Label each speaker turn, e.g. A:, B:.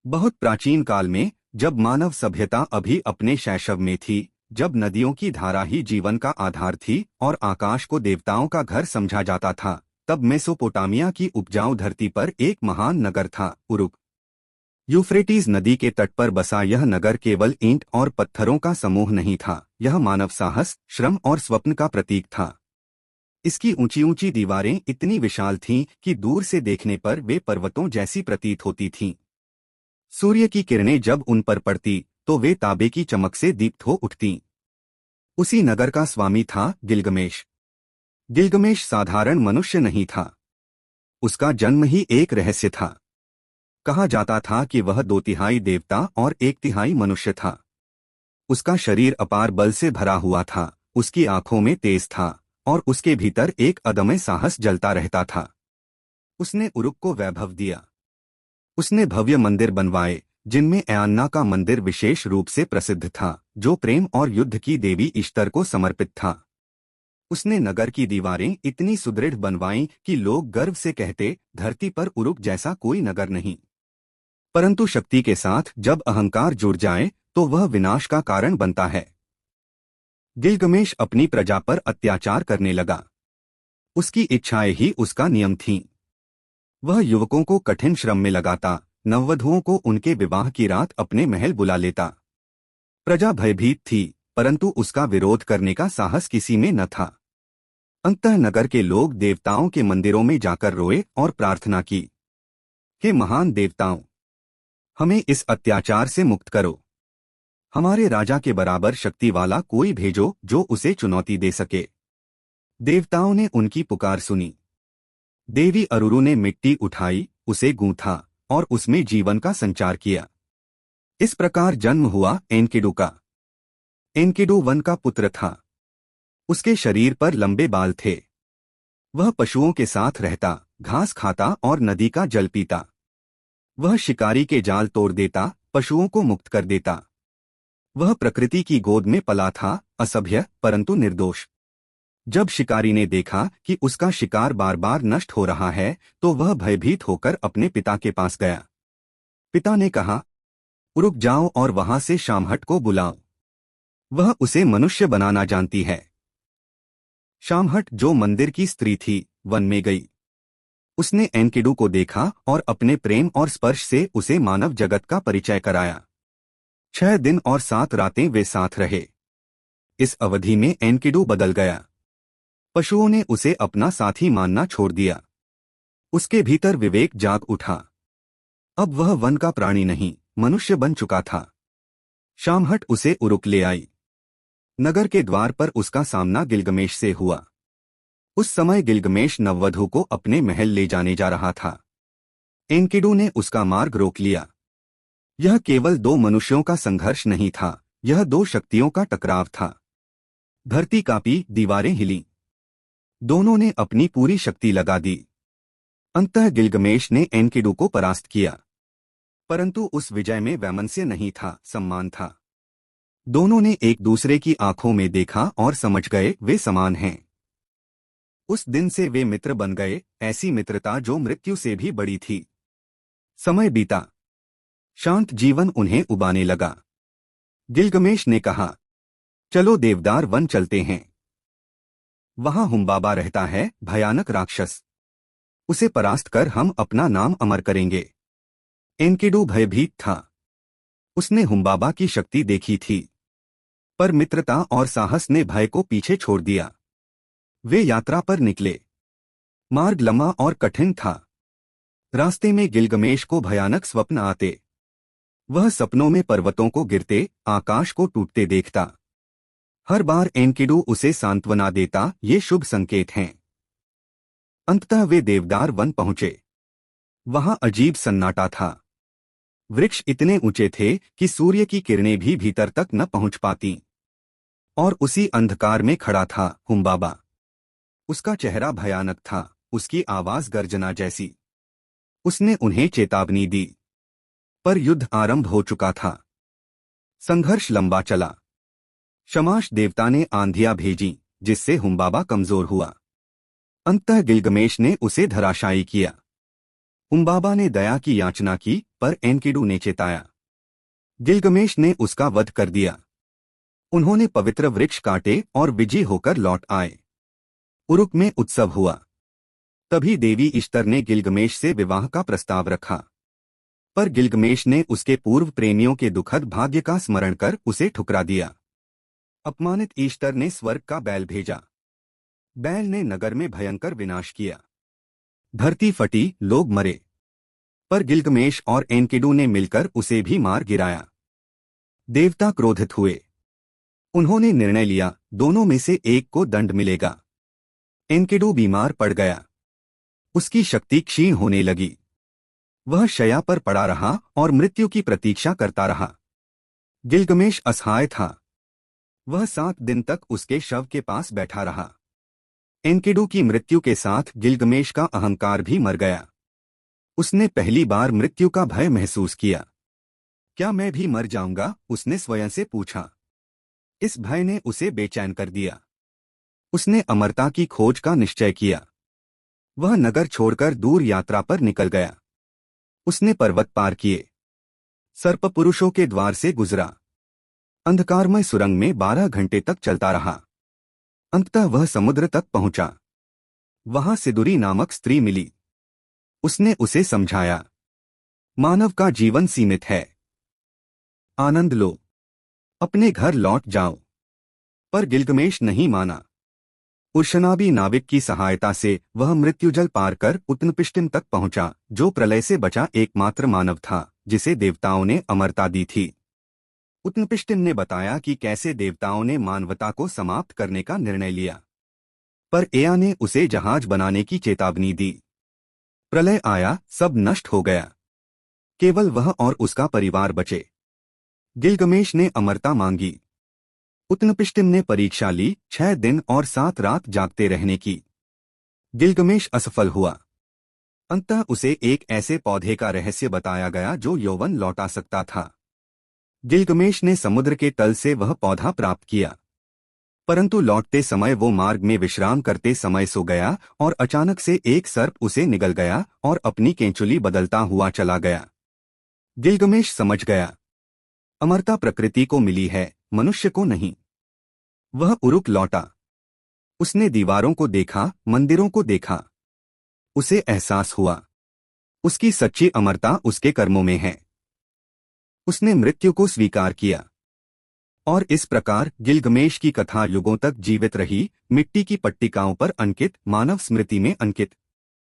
A: बहुत प्राचीन काल में, जब मानव सभ्यता अभी अपने शैशव में थी, जब नदियों की धारा ही जीवन का आधार थी और आकाश को देवताओं का घर समझा जाता था, तब मेसोपोटामिया की उपजाऊ धरती पर एक महान नगर था, उरुक। यूफ्रेटीज नदी के तट पर बसा यह नगर केवल ईंट और पत्थरों का समूह नहीं था, यह मानव साहस, श्रम और स्वप्न का प्रतीक था। इसकी ऊंची ऊंची दीवारें इतनी विशाल थीं कि दूर से देखने पर वे पर्वतों जैसी प्रतीत होती थीं। सूर्य की किरणें जब उन पर पड़ती तो वे तांबे की चमक से दीप्त हो उठतीं। उसी नगर का स्वामी था गिलगमेश। गिलगमेश साधारण मनुष्य नहीं था। उसका जन्म ही एक रहस्य था। कहा जाता था कि वह 2/3 देवता और 1/3 मनुष्य था। उसका शरीर अपार बल से भरा हुआ था, उसकी आंखों में तेज था और उसके भीतर एक अदम्य साहस जलता रहता था। उसने उरुक को वैभव दिया। उसने भव्य मंदिर बनवाए, जिनमें एआन्ना का मंदिर विशेष रूप से प्रसिद्ध था, जो प्रेम और युद्ध की देवी ईस्टर को समर्पित था। उसने नगर की दीवारें इतनी सुदृढ़ बनवाईं कि लोग गर्व से कहते, धरती पर उरुक जैसा कोई नगर नहीं। परंतु शक्ति के साथ जब अहंकार जुड़ जाए तो वह विनाश का कारण बनता है। गिलगमेश अपनी प्रजा पर अत्याचार करने लगा। उसकी इच्छाएं ही उसका नियम थीं। वह युवकों को कठिन श्रम में लगाता, नववधुओं को उनके विवाह की रात अपने महल बुला लेता। प्रजा भयभीत थी, परंतु उसका विरोध करने का साहस किसी में न था। अंततः नगर के लोग देवताओं के मंदिरों में जाकर रोए और प्रार्थना की, हे महान देवताओं, हमें इस अत्याचार से मुक्त करो। हमारे राजा के बराबर शक्ति वाला कोई भेजो जो उसे चुनौती दे सके। देवताओं ने उनकी पुकार सुनी। देवी अरुरु ने मिट्टी उठाई, उसे गूंथा और उसमें जीवन का संचार किया। इस प्रकार जन्म हुआ एनकिडु का। एनकिडु वन का पुत्र था। उसके शरीर पर लंबे बाल थे। वह पशुओं के साथ रहता, घास खाता और नदी का जल पीता। वह शिकारी के जाल तोड़ देता, पशुओं को मुक्त कर देता। वह प्रकृति की गोद में पला था, असभ्य परंतु निर्दोष। जब शिकारी ने देखा कि उसका शिकार बार बार नष्ट हो रहा है, तो वह भयभीत होकर अपने पिता के पास गया। पिता ने कहा, रुक जाओ और वहां से शामहट को बुलाओ। वह उसे मनुष्य बनाना जानती है। शामहट, जो मंदिर की स्त्री थी, वन में गई। उसने एनकिडु को देखा और अपने प्रेम और स्पर्श से उसे मानव जगत का परिचय कराया। 6 दिन और 7 रातें वे साथ रहे। इस अवधि में एनकिडु बदल गया। पशुओं ने उसे अपना साथी मानना छोड़ दिया। उसके भीतर विवेक जाग उठा। अब वह वन का प्राणी नहीं, मनुष्य बन चुका था। शामहट उसे उरुक ले आई। नगर के द्वार पर उसका सामना गिलगमेश से हुआ। उस समय गिलगमेश नववधु को अपने महल ले जाने जा रहा था। एनकिडु ने उसका मार्ग रोक लिया। यह केवल 2 मनुष्यों का संघर्ष नहीं था, यह 2 शक्तियों का टकराव था। धरती कांपी, दीवारें हिलीं। दोनों ने अपनी पूरी शक्ति लगा दी। अंततः गिलगमेश ने एनकिडु को परास्त किया। परंतु उस विजय में वैमनस्य नहीं था, सम्मान था। दोनों ने एक दूसरे की आंखों में देखा और समझ गए वे समान हैं। उस दिन से वे मित्र बन गए, ऐसी मित्रता जो मृत्यु से भी बड़ी थी। समय बीता। शांत जीवन उन्हें उबाने लगा। गिलगमेश ने कहा, चलो देवदार वन चलते हैं। वहां हुम्बाबा रहता है, भयानक राक्षस। उसे परास्त कर हम अपना नाम अमर करेंगे। एनकिडु भयभीत था। उसने हुम्बाबा की शक्ति देखी थी, पर मित्रता और साहस ने भय को पीछे छोड़ दिया। वे यात्रा पर निकले। मार्ग लंबा और कठिन था। रास्ते में गिलगमेश को भयानक स्वप्न आते। वह सपनों में पर्वतों को गिरते, आकाश को टूटते देखता। हर बार एनकिडु उसे सांत्वना देता, ये शुभ संकेत हैं। अंततः वे देवदार वन पहुंचे। वहां अजीब सन्नाटा था। वृक्ष इतने ऊंचे थे कि सूर्य की किरणें भी भीतर तक न पहुंच पाती। और उसी अंधकार में खड़ा था हुम्बाबा। उसका चेहरा भयानक था, उसकी आवाज गर्जना जैसी। उसने उन्हें चेतावनी दी, पर युद्ध आरंभ हो चुका था। संघर्ष लंबा चला। शमाश देवता ने आंधियां भेजी, जिससे हुम्बाबा कमजोर हुआ। अंततः गिलगमेश ने उसे धराशायी किया। हुम्बाबा ने दया की याचना की, पर एनकिडू ने चेताया। गिलगमेश ने उसका वध कर दिया। उन्होंने पवित्र वृक्ष काटे और विजयी होकर लौट आए। उरुक में उत्सव हुआ। तभी देवी इश्तर ने गिलगमेश से विवाह का प्रस्ताव रखा, पर गिलगमेश ने उसके पूर्व प्रेमियों के दुखद भाग्य का स्मरण कर उसे ठुकरा दिया। अपमानित ईश्तर ने स्वर्ग का बैल भेजा। बैल ने नगर में भयंकर विनाश किया। धरती फटी, लोग मरे, पर गिलगमेश और एनकिडू ने मिलकर उसे भी मार गिराया। देवता क्रोधित हुए। उन्होंने निर्णय लिया, दोनों में से एक को दंड मिलेगा। एनकिडू बीमार पड़ गया। उसकी शक्ति क्षीण होने लगी। वह शैया पर पड़ा रहा और मृत्यु की प्रतीक्षा करता रहा। गिलगमेश असहाय था। वह 7 दिन तक उसके शव के पास बैठा रहा। एनकिडू की मृत्यु के साथ गिलगमेश का अहंकार भी मर गया। उसने पहली बार मृत्यु का भय महसूस किया। क्या मैं भी मर जाऊंगा? उसने स्वयं से पूछा। इस भय ने उसे बेचैन कर दिया। उसने अमरता की खोज का निश्चय किया। वह नगर छोड़कर दूर यात्रा पर निकल गया। उसने पर्वत पार किए, सर्प पुरुषों के द्वार से गुजरा, अंधकारमय सुरंग में 12 घंटे तक चलता रहा। अंततः वह समुद्र तक पहुंचा। वहां सिदुरी नामक स्त्री मिली। उसने उसे समझाया, मानव का जीवन सीमित है, आनंद लो, अपने घर लौट जाओ। पर गिलगमेश नहीं माना। उर्शनाबी नाविक की सहायता से वह मृत्युजल पार कर उत्नपिष्टिम तक पहुंचा, जो प्रलय से बचा एकमात्र मानव था जिसे देवताओं ने अमरता दी थी। उत्नपिष्टिम ने बताया कि कैसे देवताओं ने मानवता को समाप्त करने का निर्णय लिया, पर एया ने उसे जहाज बनाने की चेतावनी दी। प्रलय आया, सब नष्ट हो गया। केवल वह और उसका परिवार बचे। गिलगमेश ने अमरता मांगी। उत्नपिष्टिम ने परीक्षा ली, 6 दिन और 7 रात जागते रहने की। गिलगमेश असफल हुआ। अंततः उसे एक ऐसे पौधे का रहस्य बताया गया जो यौवन लौटा सकता था। गिलगमेश ने समुद्र के तल से वह पौधा प्राप्त किया, परंतु लौटते समय वो मार्ग में विश्राम करते समय सो गया और अचानक से एक सर्प उसे निगल गया और अपनी केंचुली बदलता हुआ चला गया। गिलगमेश समझ गया, अमरता प्रकृति को मिली है, मनुष्य को नहीं। वह उरुक लौटा। उसने दीवारों को देखा, मंदिरों को देखा। उसे एहसास हुआ, उसकी सच्ची अमरता उसके कर्मों में है। उसने मृत्यु को स्वीकार किया। और इस प्रकार गिलगमेश की कथा युगों तक जीवित रही, मिट्टी की पट्टिकाओं पर अंकित, मानव स्मृति में अंकित।